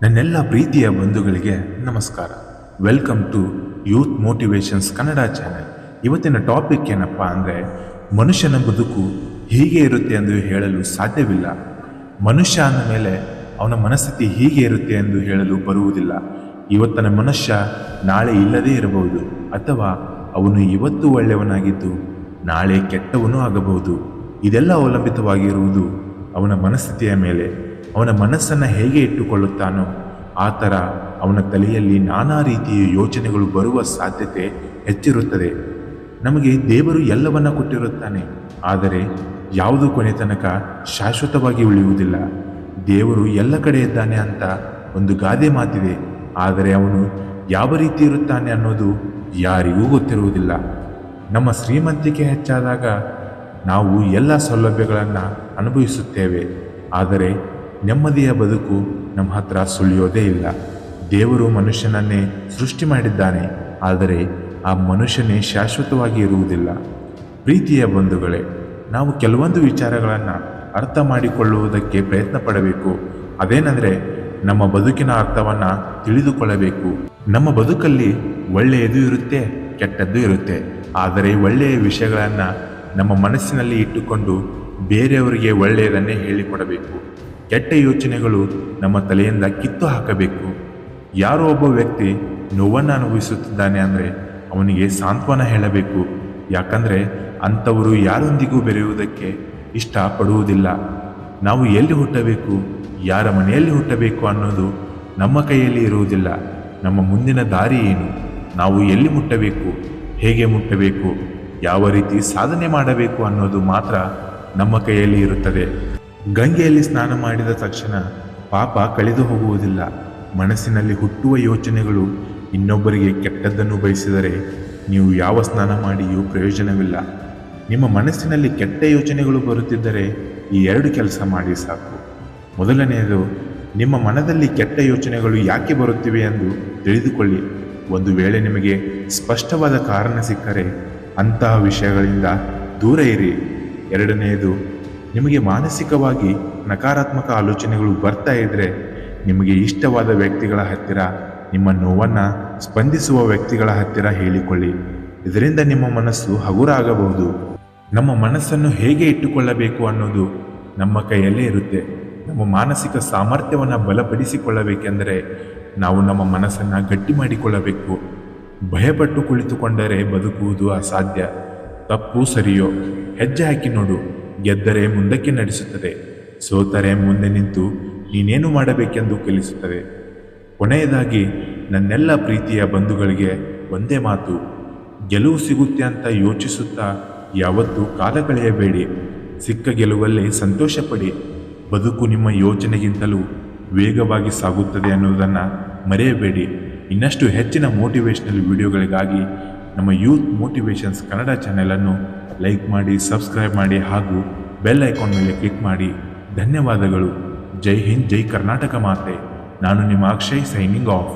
ನನ್ನೆಲ್ಲ ಪ್ರೀತಿಯ ಬಂಧುಗಳಿಗೆ ನಮಸ್ಕಾರ. Welcome to youth motivations Kannada channel. ಇವತ್ತಿನ ಟಾಪಿಕ್ ಏನಪ್ಪ ಅಂದರೆ, ಮನುಷ್ಯನ ಬದುಕು ಹೀಗೆ ಇರುತ್ತೆ ಎಂದು ಹೇಳಲು ಸಾಧ್ಯವಿಲ್ಲ. ಮನುಷ್ಯ ಅಂದ ಮೇಲೆ ಅವನ ಮನಸ್ಥಿತಿ ಹೀಗೆ ಇರುತ್ತೆ ಎಂದು ಹೇಳಲು ಬರುವುದಿಲ್ಲ. ಇವತ್ತಿನ ಮನುಷ್ಯ ನಾಳೆ ಇಲ್ಲದೇ ಇರಬಹುದು, ಅಥವಾ ಅವನು ಇವತ್ತು ಒಳ್ಳೆಯವನಾಗಿದ್ದು ನಾಳೆ ಕೆಟ್ಟವನೂ ಆಗಬಹುದು. ಇದೆಲ್ಲ ಅವಲಂಬಿತವಾಗಿರುವುದು ಅವನ ಮನಸ್ಥಿತಿಯ ಮೇಲೆ. ಅವನ ಮನಸ್ಸನ್ನು ಹೇಗೆ ಇಟ್ಟುಕೊಳ್ಳುತ್ತಾನೋ ಆ ಥರ ಅವನ ತಲೆಯಲ್ಲಿ ನಾನಾ ರೀತಿಯ ಯೋಚನೆಗಳು ಬರುವ ಸಾಧ್ಯತೆ ಹೆಚ್ಚಿರುತ್ತದೆ. ನಮಗೆ ದೇವರು ಎಲ್ಲವನ್ನ ಕೊಟ್ಟಿರುತ್ತಾನೆ, ಆದರೆ ಯಾವುದು ಕೊನೆ ತನಕ ಶಾಶ್ವತವಾಗಿ ಉಳಿಯುವುದಿಲ್ಲ. ದೇವರು ಎಲ್ಲ ಕಡೆ ಇದ್ದಾನೆ ಅಂತ ಒಂದು ಗಾದೆ ಮಾತಿದೆ, ಆದರೆ ಅವನು ಯಾವ ರೀತಿ ಇರುತ್ತಾನೆ ಅನ್ನೋದು ಯಾರಿಗೂ ಗೊತ್ತಿರುವುದಿಲ್ಲ. ನಮ್ಮ ಶ್ರೀಮಂತಿಕೆ ಹೆಚ್ಚಾದಾಗ ನಾವು ಎಲ್ಲ ಸೌಲಭ್ಯಗಳನ್ನು ಅನುಭವಿಸುತ್ತೇವೆ, ಆದರೆ ನೆಮ್ಮದಿಯ ಬದುಕು ನಮ್ಮ ಹತ್ರ ಸುಳಿಯೋದೇ ಇಲ್ಲ. ದೇವರು ಮನುಷ್ಯನನ್ನೇ ಸೃಷ್ಟಿ ಮಾಡಿದ್ದಾನೆ, ಆದರೆ ಆ ಮನುಷ್ಯನೇ ಶಾಶ್ವತವಾಗಿ ಇರುವುದಿಲ್ಲ. ಪ್ರೀತಿಯ ಬಂಧುಗಳೇ, ನಾವು ಕೆಲವೊಂದು ವಿಚಾರಗಳನ್ನು ಅರ್ಥ ಮಾಡಿಕೊಳ್ಳುವುದಕ್ಕೆ ಪ್ರಯತ್ನ ಪಡಬೇಕು. ಅದೇನೆಂದರೆ, ನಮ್ಮ ಬದುಕಿನ ಅರ್ಥವನ್ನು ತಿಳಿದುಕೊಳ್ಳಬೇಕು. ನಮ್ಮ ಬದುಕಲ್ಲಿ ಒಳ್ಳೆಯದು ಇರುತ್ತೆ, ಕೆಟ್ಟದ್ದು ಇರುತ್ತೆ. ಆದರೆ ಒಳ್ಳೆಯ ವಿಷಯಗಳನ್ನು ನಮ್ಮ ಮನಸ್ಸಿನಲ್ಲಿ ಇಟ್ಟುಕೊಂಡು ಬೇರೆಯವರಿಗೆ ಒಳ್ಳೆಯದನ್ನೇ ಹೇಳಿಕೊಡಬೇಕು. ಕೆಟ್ಟ ಯೋಚನೆಗಳು ನಮ್ಮ ತಲೆಯಿಂದ ಕಿತ್ತು ಹಾಕಬೇಕು. ಯಾರೋ ಒಬ್ಬ ವ್ಯಕ್ತಿ ನೋವನ್ನು ಅನುಭವಿಸುತ್ತಿದ್ದಾನೆ ಅಂದರೆ ಅವನಿಗೆ ಸಾಂತ್ವನ ಹೇಳಬೇಕು. ಯಾಕಂದರೆ ಅಂಥವರು ಯಾರೊಂದಿಗೂ ಬೆರೆಯುವುದಕ್ಕೆ ಇಷ್ಟಪಡುವುದಿಲ್ಲ. ನಾವು ಎಲ್ಲಿ ಹುಟ್ಟಬೇಕು, ಯಾರ ಮನೆಯಲ್ಲಿ ಹುಟ್ಟಬೇಕು ಅನ್ನೋದು ನಮ್ಮ ಕೈಯಲ್ಲಿ ಇರುವುದಿಲ್ಲ. ನಮ್ಮ ಮುಂದಿನ ದಾರಿ ಏನು, ನಾವು ಎಲ್ಲಿ ಮುಟ್ಟಬೇಕು, ಹೇಗೆ ಮುಟ್ಟಬೇಕು, ಯಾವ ರೀತಿ ಸಾಧನೆ ಮಾಡಬೇಕು ಅನ್ನೋದು ಮಾತ್ರ ನಮ್ಮ ಕೈಯಲ್ಲಿ ಇರುತ್ತದೆ. ಗಂಗೆಯಲ್ಲಿ ಸ್ನಾನ ಮಾಡಿದ ತಕ್ಷಣ ಪಾಪ ಕಳೆದು ಹೋಗುವುದಿಲ್ಲ. ಮನಸ್ಸಿನಲ್ಲಿ ಹುಟ್ಟುವ ಯೋಚನೆಗಳು ಇನ್ನೊಬ್ಬರಿಗೆ ಕೆಟ್ಟದ್ದನ್ನು ಬಯಸಿದರೆ ನೀವು ಯಾವ ಸ್ನಾನ ಮಾಡಿಯೂ ಪ್ರಯೋಜನವಿಲ್ಲ. ನಿಮ್ಮ ಮನಸ್ಸಿನಲ್ಲಿ ಕೆಟ್ಟ ಯೋಚನೆಗಳು ಬರುತ್ತಿದ್ದರೆ ಈ ಎರಡು ಕೆಲಸ ಮಾಡಿ ಸಾಕು. ಮೊದಲನೆಯದು, ನಿಮ್ಮ ಮನದಲ್ಲಿ ಕೆಟ್ಟ ಯೋಚನೆಗಳು ಯಾಕೆ ಬರುತ್ತಿವೆ ಎಂದು ತಿಳಿದುಕೊಳ್ಳಿ. ಒಂದು ವೇಳೆ ನಿಮಗೆ ಸ್ಪಷ್ಟವಾದ ಕಾರಣ ಸಿಕ್ಕರೆ ಅಂತಹ ವಿಷಯಗಳಿಂದ ದೂರ ಇರಿ. ಎರಡನೆಯದು, ನಿಮಗೆ ಮಾನಸಿಕವಾಗಿ ನಕಾರಾತ್ಮಕ ಆಲೋಚನೆಗಳು ಬರ್ತಾ ಇದ್ದರೆ ನಿಮಗೆ ಇಷ್ಟವಾದ ವ್ಯಕ್ತಿಗಳ ಹತ್ತಿರ, ನಿಮ್ಮ ನೋವನ್ನು ಸ್ಪಂದಿಸುವ ವ್ಯಕ್ತಿಗಳ ಹತ್ತಿರ ಹೇಳಿಕೊಳ್ಳಿ. ಇದರಿಂದ ನಿಮ್ಮ ಮನಸ್ಸು ಹಗುರ ಆಗಬಹುದು. ನಮ್ಮ ಮನಸ್ಸನ್ನು ಹೇಗೆ ಇಟ್ಟುಕೊಳ್ಳಬೇಕು ಅನ್ನೋದು ನಮ್ಮ ಕೈಯಲ್ಲೇ ಇರುತ್ತೆ. ನಮ್ಮ ಮಾನಸಿಕ ಸಾಮರ್ಥ್ಯವನ್ನು ಬಲಪಡಿಸಿಕೊಳ್ಳಬೇಕೆಂದರೆ ನಾವು ನಮ್ಮ ಮನಸ್ಸನ್ನು ಗಟ್ಟಿ ಮಾಡಿಕೊಳ್ಳಬೇಕು. ಭಯಪಟ್ಟು ಕುಳಿತುಕೊಂಡರೆ ಬದುಕುವುದು ಅಸಾಧ್ಯ. ತಪ್ಪು ಸರಿಯೋ ಹೆಜ್ಜೆ ಹಾಕಿ ನೋಡು. ಗೆದ್ದರೆ ಮುಂದಕ್ಕೆ ನಡೆಸುತ್ತದೆ, ಸೋತರೆ ಮುಂದೆ ನಿಂತು ನೀನೇನು ಮಾಡಬೇಕೆಂದು ಕಲಿಸುತ್ತದೆ. ಕೊನೆಯದಾಗಿ ನನ್ನೆಲ್ಲ ಪ್ರೀತಿಯ ಬಂಧುಗಳಿಗೆ ಒಂದೇ ಮಾತು, ಗೆಲುವು ಸಿಗುತ್ತೆ ಅಂತ ಯೋಚಿಸುತ್ತಾ ಯಾವತ್ತೂ ಕಾಲ ಕಳೆಯಬೇಡಿ. ಸಿಕ್ಕ ಗೆಲುವಲ್ಲೇ ಸಂತೋಷಪಡಿ. ಬದುಕು ನಿಮ್ಮ ಯೋಚನೆಗಿಂತಲೂ ವೇಗವಾಗಿ ಸಾಗುತ್ತದೆ ಅನ್ನೋದನ್ನು ಮರೆಯಬೇಡಿ. ಇನ್ನಷ್ಟು ಹೆಚ್ಚಿನ ಮೋಟಿವೇಶ್ನಲ್ ವಿಡಿಯೋಗಳಿಗಾಗಿ ನಮ್ಮ ಯೂತ್ ಮೋಟಿವೇಶನ್ಸ್ ಕನ್ನಡ ಚಾನೆಲನ್ನು ಲೈಕ್ ಮಾಡಿ, ಸಬ್ಸ್ಕ್ರೈಬ್ ಮಾಡಿ ಹಾಗೂ ಬೆಲ್ ಐಕಾನ್ ಮೇಲೆ ಕ್ಲಿಕ್ ಮಾಡಿ. ಧನ್ಯವಾದಗಳು. ಜೈ ಹಿಂದ್, ಜೈ ಕರ್ನಾಟಕ ಮಾತೆ. ನಾನು ನಿಮ್ಮ ಅಕ್ಷಯ್, ಸೈನಿಂಗ್ ಆಫ್.